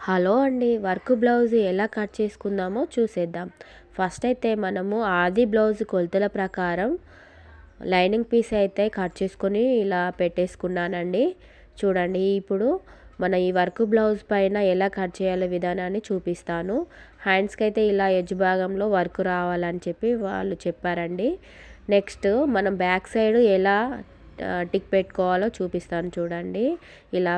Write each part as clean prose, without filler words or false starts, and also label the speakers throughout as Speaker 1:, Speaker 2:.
Speaker 1: Hello అండి, work blouse ఎలా cut చేసుకుందామో చూసేద్దాం. ఫస్ట్ అయితే మనము ఆది బ్లౌజ్ కొలతల ప్రకారం లైనింగ్ పీస్ అయితే కట్ చేసుకొని ఇలా పెట్టేసుకున్నానండి. చూడండి, ఇప్పుడు మన ఈ వర్క్ బ్లౌజ్ పైన ఎలా కట్ చేయాలో విధానాన్ని చూపిస్తాను. హ్యాండ్స్కి అయితే ఇలా ఎడ్జ్ భాగంలో వర్క్ రావాలని చెప్పి వాళ్ళు చెప్పారండి. నెక్స్ట్ మనం బ్యాక్ సైడ్ ఎలా టిక్ పెట్టుకోవాలో చూపిస్తాను చూడండి. ఇలా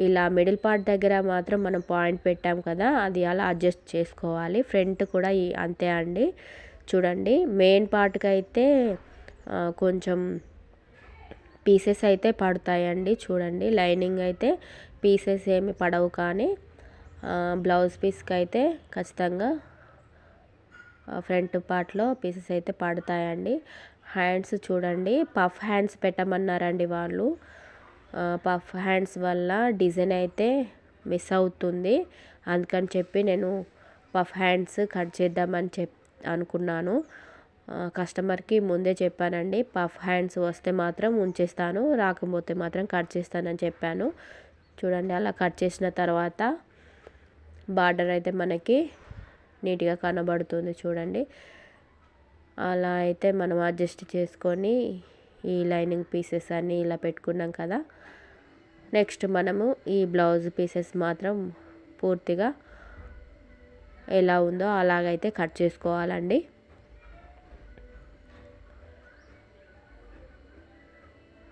Speaker 1: ఇలా మిడిల్ పార్ట్ దగ్గర మాత్రం మనం పాయింట్ పెట్టాం కదా, అది అలా అడ్జస్ట్ చేసుకోవాలి. ఫ్రంట్ కూడా అంతే అండి. చూడండి, మెయిన్ పార్ట్కి అయితే కొంచెం పీసెస్ అయితే పడతాయండి. చూడండి, లైనింగ్ అయితే పీసెస్ ఏమి పడవు, కానీ బ్లౌజ్ పీస్కి అయితే ఖచ్చితంగా ఫ్రంట్ పార్ట్లో పీసెస్ అయితే పడతాయండి. హ్యాండ్స్ చూడండి, పఫ్ హ్యాండ్స్ పెట్టమన్నారండి వాళ్ళు. పఫ్ హ్యాండ్స్ వల్ల డిజైన్ అయితే మిస్ అవుతుంది. అందుకని చెప్పి నేను పఫ్ హ్యాండ్స్ కట్ చేద్దామని అనుకున్నాను. కస్టమర్కి ముందే చెప్పానండి, పఫ్ హ్యాండ్స్ వస్తే మాత్రం ఉంచేస్తాను, రాకపోతే మాత్రం కట్ చేస్తానని చెప్పాను. చూడండి, అలా కట్ చేసిన తర్వాత బార్డర్ అయితే మనకి నీట్గా కనబడుతుంది. చూడండి, అలా అయితే మనం అడ్జస్ట్ చేసుకొని ఈ లైనింగ్ పీసెస్ అన్నీ ఇలా పెట్టుకున్నాం కదా. నెక్స్ట్ మనము ఈ బ్లౌజ్ పీసెస్ మాత్రం పూర్తిగా ఎలా ఉందో అలాగైతే కట్ చేసుకోవాలండి.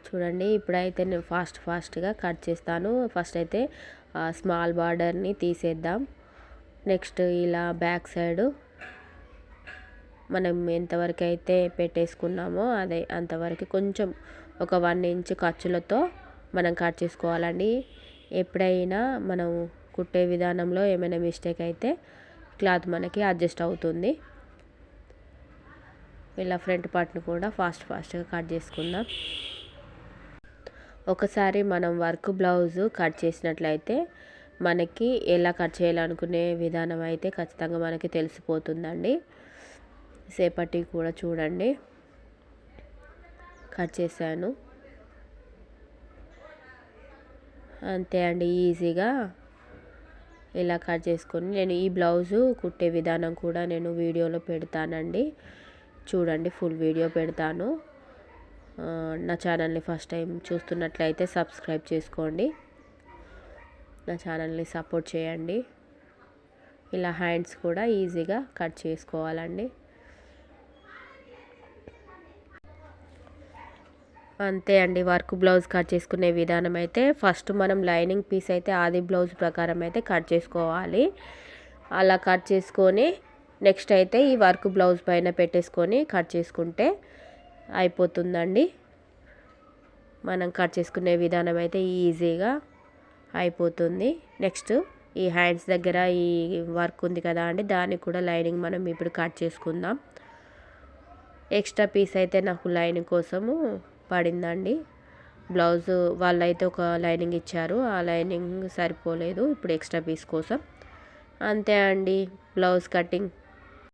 Speaker 1: చూడండి, ఇప్పుడైతే నేను ఫాస్ట్గా కట్ చేస్తాను. ఫస్ట్ అయితే స్మాల్ బార్డర్ని తీసేద్దాం. నెక్స్ట్ ఇలా బ్యాక్ సైడు మనం ఎంతవరకు అయితే పెట్టేసుకున్నామో అదే అంతవరకు కొంచెం ఒక 1 ఇంచ్ ఖర్చులతో మనం కట్ చేసుకోవాలండి. ఎప్పుడైనా మనం కుట్టే విధానంలో ఏమైనా మిస్టేక్ అయితే క్లాత్ మనకి అడ్జస్ట్ అవుతుంది. ఇలా ఫ్రంట్ పార్ట్ని కూడా ఫాస్ట్గా కట్ చేసుకుందాం. ఒకసారి మనం వర్క్ బ్లౌజ్ కట్ చేసినట్లయితే మనకి ఎలా కట్ చేయాలనుకునే విధానం అయితే ఖచ్చితంగా మనకి తెలిసిపోతుందండి. సేపటి కూడా చూడండి, కట్ చేశాను. అంతే అండి, ఈజీగా ఇలా కట్ చేసుకొని నేను ఈ బ్లౌజు కుట్టే విధానం కూడా నేను వీడియోలో పెడతానండి. చూడండి, ఫుల్ వీడియో పెడతాను. నా ఛానల్ని ఫస్ట్ టైం చూస్తున్నట్లయితే సబ్స్క్రైబ్ చేసుకోండి, నా ఛానల్ని సపోర్ట్ చేయండి. ఇలా హ్యాండ్స్ కూడా ఈజీగా కట్ చేసుకోవాలండి. అంతే అండి, వర్క్ బ్లౌజ్ కట్ చేసుకునే విధానం అయితే ఫస్ట్ మనం లైనింగ్ పీస్ అయితే ఆది బ్లౌజ్ ప్రకారం అయితే కట్ చేసుకోవాలి. అలా కట్ చేసుకొని నెక్స్ట్ అయితే ఈ వర్క్ బ్లౌజ్ పైన పెట్టేసుకొని కట్ చేసుకుంటే అయిపోతుందండి. మనం కట్ చేసుకునే విధానం అయితే ఈజీగా అయిపోతుంది. నెక్స్ట్ ఈ హ్యాండ్స్ దగ్గర ఈ వర్క్ ఉంది కదా అండి, దానికి కూడా లైనింగ్ మనం ఇప్పుడు కట్ చేసుకుందాం. ఎక్స్ట్రా పీస్ అయితే నాకు లైనింగ్ కోసము పడిందండి. బ్లౌజ్ వాళ్ళైతే ఒక లైనింగ్ ఇచ్చారు, ఆ లైనింగ్ సరిపోలేదు. ఇప్పుడు ఎక్స్ట్రా పీస్ కోసం అంతే అండి బ్లౌజ్ కటింగ్.